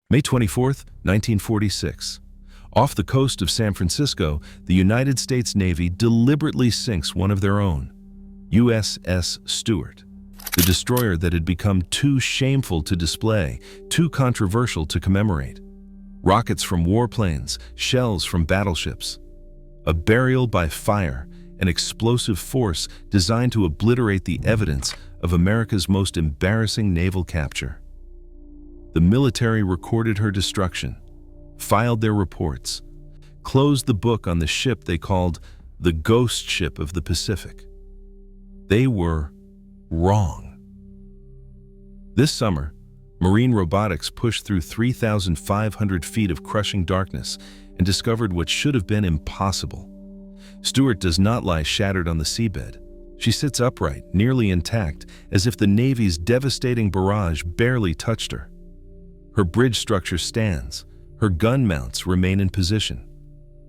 May 24, 1946. Off the coast of San Francisco, the United States Navy deliberately sinks one of their own, USS Stewart, the destroyer that had become too shameful to display, too controversial to commemorate. Rockets from warplanes, shells from battleships. A burial by fire, an explosive force designed to obliterate the evidence of America's most embarrassing naval capture. The military recorded her destruction, filed their reports, closed the book on the ship they called the ghost ship of the Pacific. They were wrong. This summer, marine robotics pushed through 3,500 feet of crushing darkness and discovered what should have been impossible. Stewart does not lie shattered on the seabed. She sits upright, nearly intact, as if the Navy's devastating barrage barely touched her. Her bridge structure stands. Her gun mounts remain in position.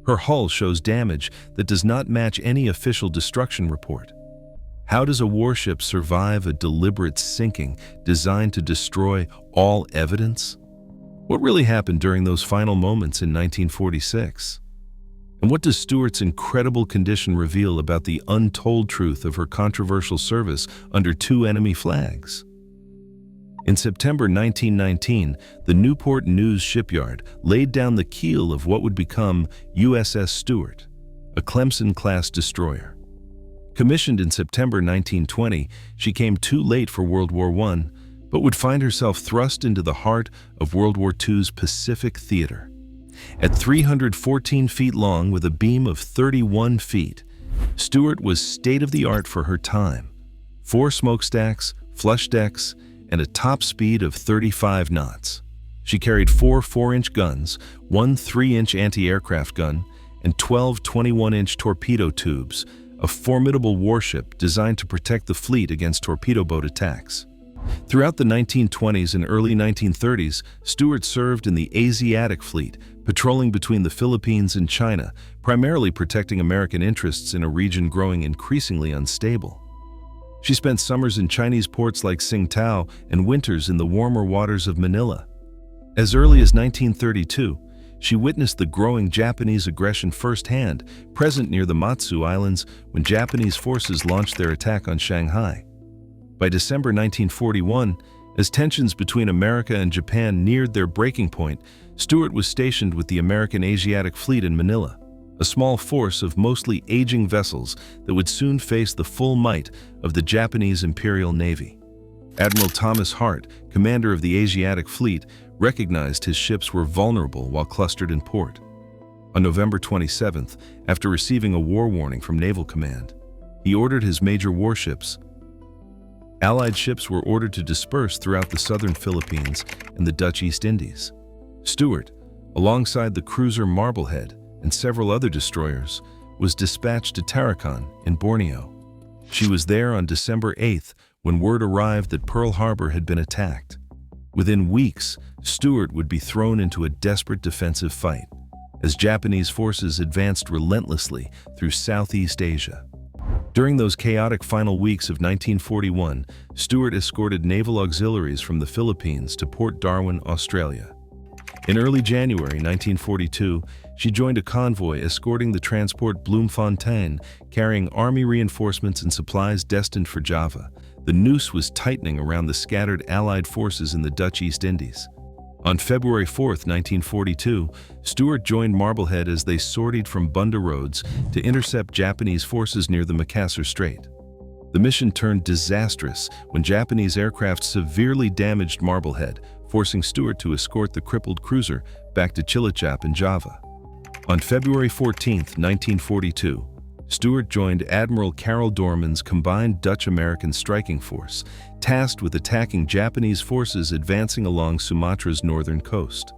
Her hull shows damage that does not match any official destruction report. How does a warship survive a deliberate sinking designed to destroy all evidence? What really happened during those final moments in 1946? And what does Stewart's incredible condition reveal about the untold truth of her controversial service under two enemy flags? In September 1919, the Newport News shipyard laid down the keel of what would become USS Stewart, a Clemson-class destroyer. Commissioned in September 1920, she came too late for World War I, but would find herself thrust into the heart of World War II's Pacific theater. At 314 feet long with a beam of 31 feet, Stewart was state-of-the-art for her time. 4 smokestacks, flush decks, and a top speed of 35 knots. She carried 4 4-inch guns, 1 3-inch anti-aircraft gun, and 12 21-inch torpedo tubes, a formidable warship designed to protect the fleet against torpedo boat attacks. Throughout the 1920s and early 1930s, Stewart served in the Asiatic Fleet, patrolling between the Philippines and China, primarily protecting American interests in a region growing increasingly unstable. She spent summers in Chinese ports like Tsingtao and winters in the warmer waters of Manila. As early as 1932, she witnessed the growing Japanese aggression firsthand, present near the Matsu Islands when Japanese forces launched their attack on Shanghai. By December 1941, as tensions between America and Japan neared their breaking point, Stewart was stationed with the American Asiatic Fleet in Manila, a small force of mostly aging vessels that would soon face the full might of the Japanese Imperial Navy. Admiral Thomas Hart, commander of the Asiatic Fleet, recognized his ships were vulnerable while clustered in port. On November 27th, after receiving a war warning from Naval Command, he ordered his major warships. Allied ships were ordered to disperse throughout the southern Philippines and the Dutch East Indies. Stewart, alongside the cruiser Marblehead and several other destroyers, was dispatched to Tarakan in Borneo. She was there on December 8th when word arrived that Pearl Harbor had been attacked. Within weeks, Stewart would be thrown into a desperate defensive fight as Japanese forces advanced relentlessly through Southeast Asia. During those chaotic final weeks of 1941, Stewart escorted naval auxiliaries from the Philippines to Port Darwin, Australia. In early January 1942, she joined a convoy escorting the transport Bloemfontein, carrying Army reinforcements and supplies destined for Java. The noose was tightening around the scattered Allied forces in the Dutch East Indies. On February 4, 1942, Stewart joined Marblehead as they sortied from Bunda Roads to intercept Japanese forces near the Makassar Strait. The mission turned disastrous when Japanese aircraft severely damaged Marblehead, forcing Stewart to escort the crippled cruiser back to Cilacap in Java. On February 14, 1942, Stewart joined Admiral Carol Dorman's combined Dutch-American striking force, tasked with attacking Japanese forces advancing along Sumatra's northern coast.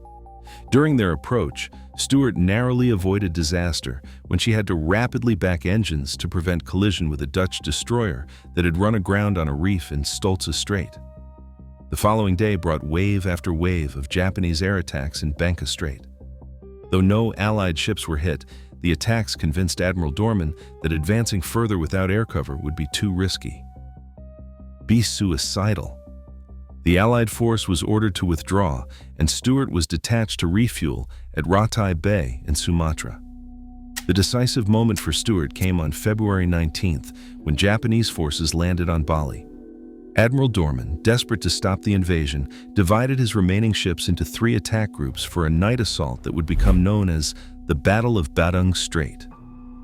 During their approach, Stewart narrowly avoided disaster when she had to rapidly back engines to prevent collision with a Dutch destroyer that had run aground on a reef in Stolze Strait. The following day brought wave after wave of Japanese air attacks in Bangka Strait. Though no Allied ships were hit, the attacks convinced Admiral Dorman that advancing further without air cover would be too risky. Be suicidal. The Allied force was ordered to withdraw, and Stewart was detached to refuel at Ratai Bay in Sumatra. The decisive moment for Stewart came on February 19th, when Japanese forces landed on Bali. Admiral Dorman, desperate to stop the invasion, divided his remaining ships into 3 attack groups for a night assault that would become known as the Battle of Badung Strait.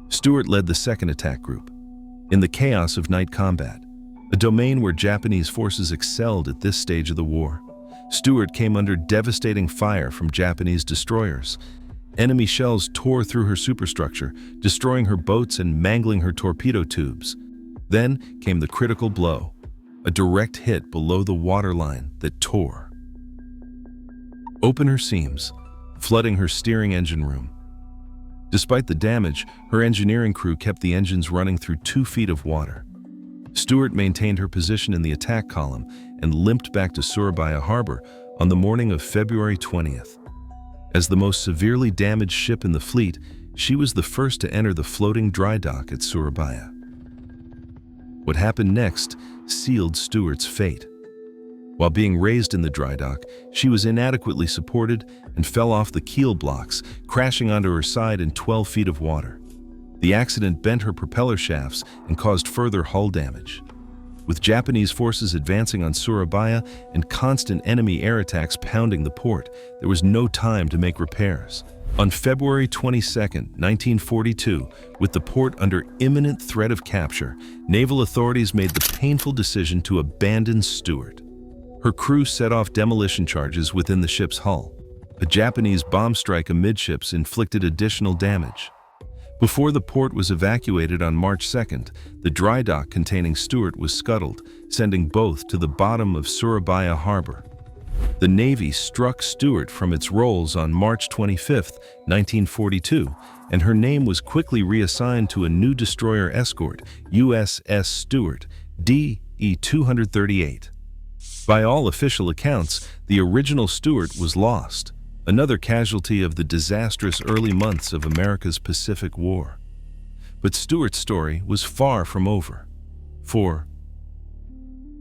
Stewart led the 2nd attack group. In the chaos of night combat, a domain where Japanese forces excelled at this stage of the war, Stewart came under devastating fire from Japanese destroyers. Enemy shells tore through her superstructure, destroying her boats and mangling her torpedo tubes. Then came the critical blow, a direct hit below the waterline that tore open her seams, flooding her steering engine room. Despite the damage, her engineering crew kept the engines running through 2 feet of water. Stewart maintained her position in the attack column and limped back to Surabaya Harbor on the morning of February 20th. As the most severely damaged ship in the fleet, she was the first to enter the floating dry dock at Surabaya. What happened next sealed Stewart's fate. While being raised in the dry dock, she was inadequately supported and fell off the keel blocks, crashing onto her side in 12 feet of water. The accident bent her propeller shafts and caused further hull damage. With Japanese forces advancing on Surabaya and constant enemy air attacks pounding the port, there was no time to make repairs. On February 22, 1942, with the port under imminent threat of capture, naval authorities made the painful decision to abandon Stewart. Her crew set off demolition charges within the ship's hull. A Japanese bomb strike amidships inflicted additional damage. Before the port was evacuated on March 2nd, the dry dock containing Stewart was scuttled, sending both to the bottom of Surabaya Harbor. The Navy struck Stewart from its roles on March 25, 1942, and her name was quickly reassigned to a new destroyer escort, USS Stewart, DE-238. By all official accounts, the original Stewart was lost, another casualty of the disastrous early months of America's Pacific War. But Stewart's story was far from over. For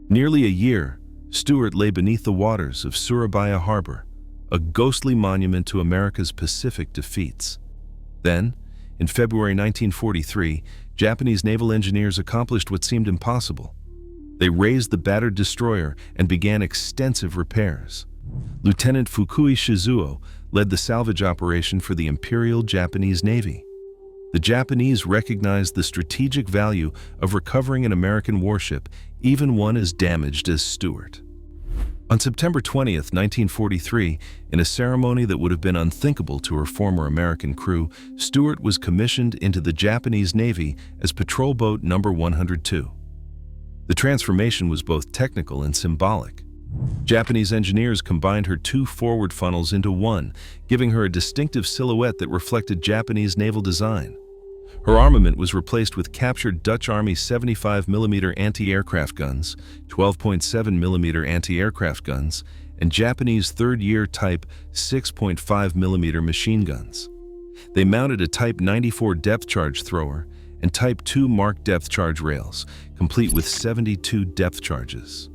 nearly a year, Stewart lay beneath the waters of Surabaya Harbor, a ghostly monument to America's Pacific defeats. Then, in February 1943, Japanese naval engineers accomplished what seemed impossible. They raised the battered destroyer and began extensive repairs. Lieutenant Fukui Shizuo led the salvage operation for the Imperial Japanese Navy. The Japanese recognized the strategic value of recovering an American warship, even one as damaged as Stewart. On September 20, 1943, in a ceremony that would have been unthinkable to her former American crew, Stewart was commissioned into the Japanese Navy as Patrol Boat No. 102. The transformation was both technical and symbolic. Japanese engineers combined her 2 forward funnels into one, giving her a distinctive silhouette that reflected Japanese naval design. Her armament was replaced with captured Dutch Army 75mm anti-aircraft guns, 12.7mm anti-aircraft guns, and Japanese third-year Type 6.5mm machine guns. They mounted a Type 94 depth charge thrower and Type 2 Mark depth charge rails, complete with 72 depth charges.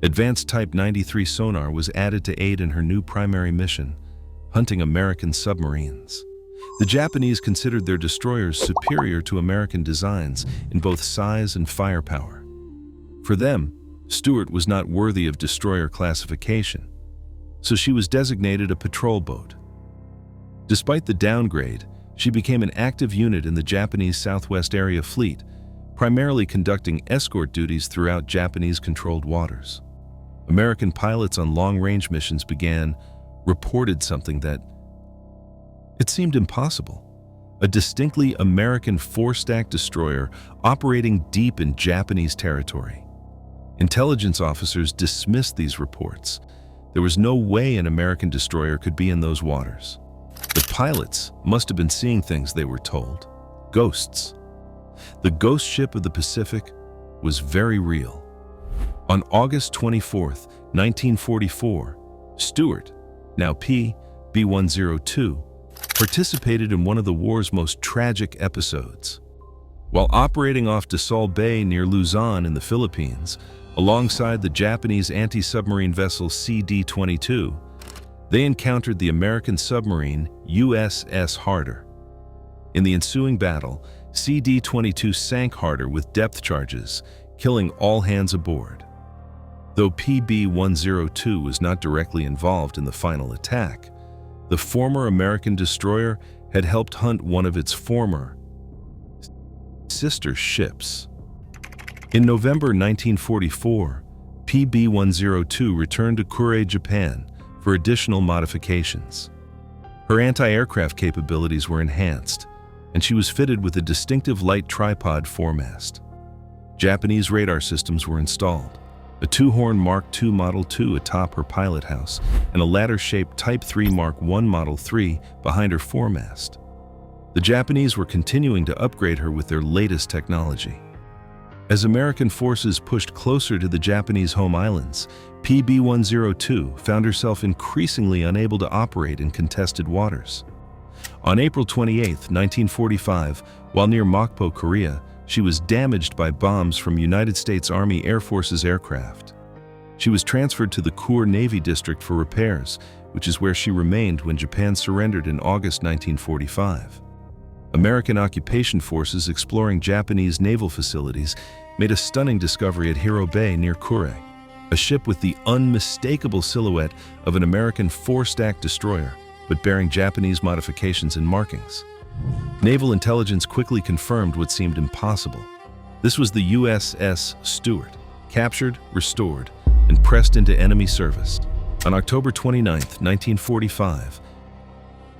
Advanced Type 93 sonar was added to aid in her new primary mission, hunting American submarines. The Japanese considered their destroyers superior to American designs in both size and firepower. For them, Stewart was not worthy of destroyer classification, so she was designated a patrol boat. Despite the downgrade, she became an active unit in the Japanese Southwest Area Fleet, primarily conducting escort duties throughout Japanese-controlled waters. American pilots on long-range missions reported something that it seemed impossible. A distinctly American 4-stack destroyer operating deep in Japanese territory. Intelligence officers dismissed these reports. There was no way an American destroyer could be in those waters. The pilots must have been seeing things they were told. Ghosts. The ghost ship of the Pacific was very real. On August 24, 1944, Stewart, now B-102, participated in one of the war's most tragic episodes. While operating off Dassault Bay near Luzon in the Philippines, Alongside the Japanese anti-submarine vessel CD-22, they encountered the American submarine USS Harder. In the ensuing battle, CD-22 sank Harder with depth charges, killing all hands aboard. Though PB-102 was not directly involved in the final attack, the former American destroyer had helped hunt one of its former sister ships. In November 1944, PB-102 returned to Kure, Japan for additional modifications. Her anti-aircraft capabilities were enhanced, and she was fitted with a distinctive light tripod foremast. Japanese radar systems were installed, a two-horn Mark II Model II atop her pilot house, and a ladder-shaped Type 3 Mark I Model III behind her foremast. The Japanese were continuing to upgrade her with their latest technology. As American forces pushed closer to the Japanese home islands, PB-102 found herself increasingly unable to operate in contested waters. On April 28, 1945, while near Mokpo, Korea, she was damaged by bombs from United States Army Air Force's aircraft. She was transferred to the Kure Navy District for repairs, which is where she remained when Japan surrendered in August 1945. American occupation forces exploring Japanese naval facilities made a stunning discovery at Hiro Bay near Kure, a ship with the unmistakable silhouette of an American four-stack destroyer, but bearing Japanese modifications and markings. Naval intelligence quickly confirmed what seemed impossible. This was the USS Stewart, captured, restored, and pressed into enemy service. On October 29, 1945,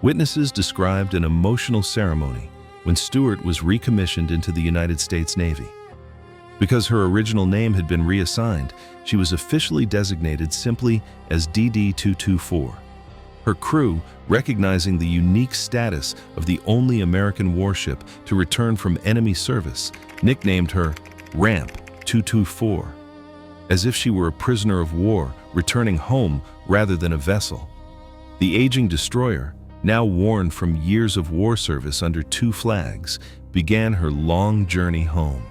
witnesses described an emotional ceremony when Stewart was recommissioned into the United States Navy. Because her original name had been reassigned, she was officially designated simply as DD-224. Her crew, recognizing the unique status of the only American warship to return from enemy service, nicknamed her Ramp 224, as if she were a prisoner of war returning home rather than a vessel. The aging destroyer, now worn from years of war service under two flags, began her long journey home.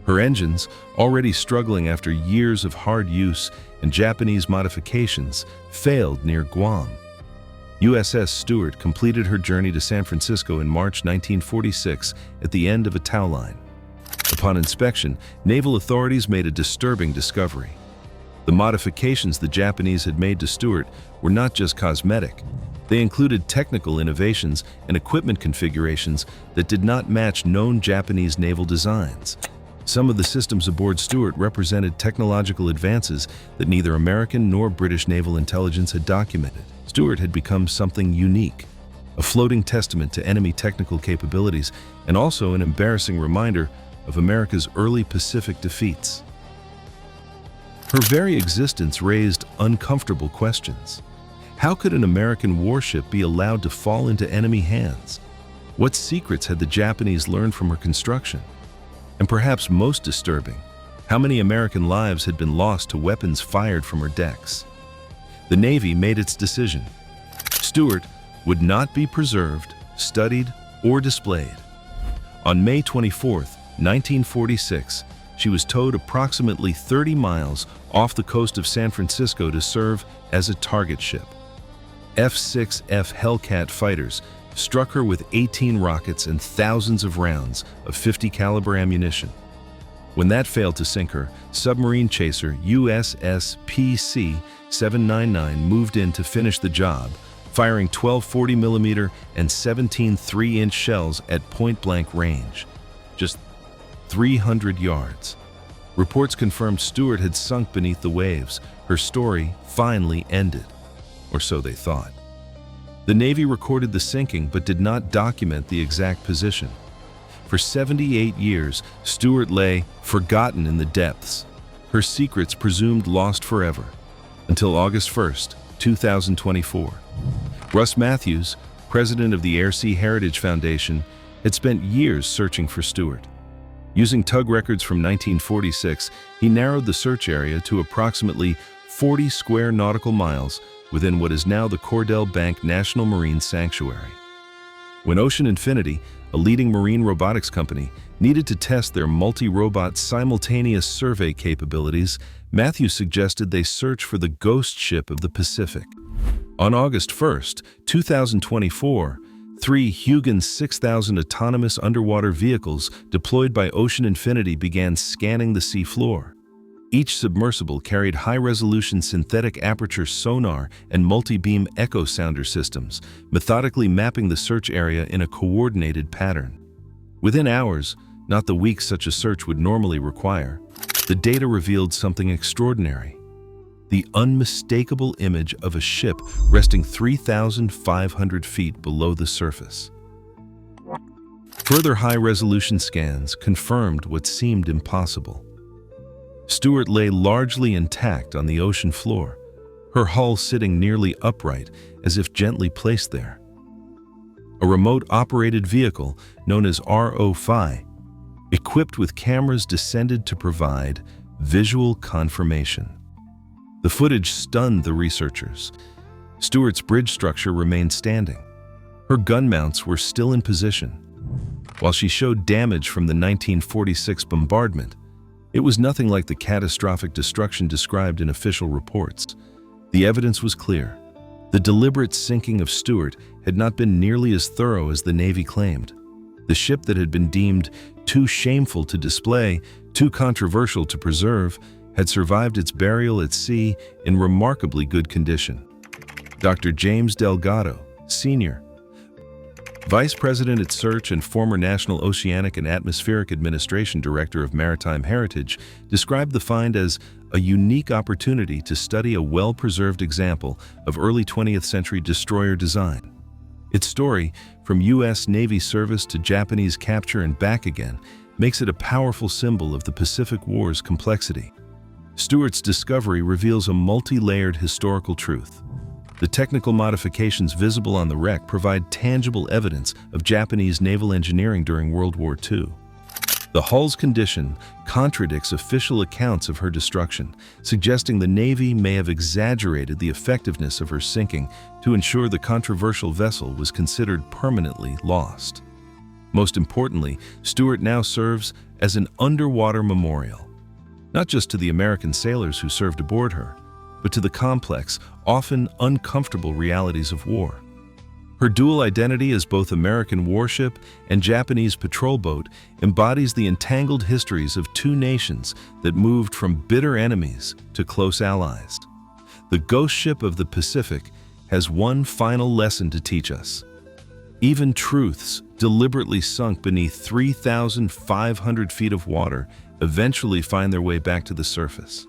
Her engines, already struggling after years of hard use and Japanese modifications, failed near Guam. USS Stewart completed her journey to San Francisco in March 1946 at the end of a tow line. Upon inspection, naval authorities made a disturbing discovery. The modifications the Japanese had made to Stewart were not just cosmetic. They included technical innovations and equipment configurations that did not match known Japanese naval designs. Some of the systems aboard Stewart represented technological advances that neither American nor British naval intelligence had documented. Stewart had become something unique, a floating testament to enemy technical capabilities and also an embarrassing reminder of America's early Pacific defeats. Her very existence raised uncomfortable questions. How could an American warship be allowed to fall into enemy hands? What secrets had the Japanese learned from her construction? And perhaps most disturbing, how many American lives had been lost to weapons fired from her decks? The Navy made its decision. Stewart would not be preserved, studied, or displayed. On May 24, 1946, she was towed approximately 30 miles off the coast of San Francisco to serve as a target ship. F-6F Hellcat fighters struck her with 18 rockets and thousands of rounds of .50 caliber ammunition. When that failed to sink her, submarine chaser USS PC-799 moved in to finish the job, firing 12 40mm and 17 3-inch shells at point-blank range, just 300 yards. Reports confirmed Stewart had sunk beneath the waves. Her story finally ended, or so they thought. The Navy recorded the sinking but did not document the exact position. For 78 years, Stewart lay forgotten in the depths, her secrets presumed lost forever, until August 1, 2024. Russ Matthews, president of the Air-Sea Heritage Foundation, had spent years searching for Stewart. Using tug records from 1946, he narrowed the search area to approximately 40 square nautical miles within what is now the Cordell Bank National Marine Sanctuary. When Ocean Infinity, a leading marine robotics company, needed to test their multi-robot simultaneous survey capabilities, Matthews suggested they search for the ghost ship of the Pacific. On August 1, 2024, 3 Huygens 6000 autonomous underwater vehicles deployed by Ocean Infinity began scanning the sea floor. Each submersible carried high-resolution synthetic aperture sonar and multi-beam echo sounder systems, methodically mapping the search area in a coordinated pattern. Within hours, not the weeks such a search would normally require, the data revealed something extraordinary: the unmistakable image of a ship resting 3,500 feet below the surface. Further high-resolution scans confirmed what seemed impossible. Stewart lay largely intact on the ocean floor, her hull sitting nearly upright as if gently placed there. A remote-operated vehicle known as ROV, equipped with cameras, descended to provide visual confirmation. The footage stunned the researchers. Stewart's bridge structure remained standing. Her gun mounts were still in position. While she showed damage from the 1946 bombardment, it was nothing like the catastrophic destruction described in official reports. The evidence was clear. The deliberate sinking of Stewart had not been nearly as thorough as the Navy claimed. The ship that had been deemed too shameful to display, too controversial to preserve, had survived its burial at sea in remarkably good condition. Dr. James Delgado, Sr., Vice President at Search and former National Oceanic and Atmospheric Administration Director of Maritime Heritage, described the find as a unique opportunity to study a well-preserved example of early 20th century destroyer design. Its story, from U.S. Navy service to Japanese capture and back again, makes it a powerful symbol of the Pacific War's complexity. Stewart's discovery reveals a multi-layered historical truth. The technical modifications visible on the wreck provide tangible evidence of Japanese naval engineering during World War II. The hull's condition contradicts official accounts of her destruction, suggesting the Navy may have exaggerated the effectiveness of her sinking to ensure the controversial vessel was considered permanently lost. Most importantly, Stewart now serves as an underwater memorial, not just to the American sailors who served aboard her, but to the complex, often uncomfortable realities of war. Her dual identity as both American warship and Japanese patrol boat embodies the entangled histories of two nations that moved from bitter enemies to close allies. The ghost ship of the Pacific has one final lesson to teach us. Even truths deliberately sunk beneath 3,500 feet of water eventually find their way back to the surface.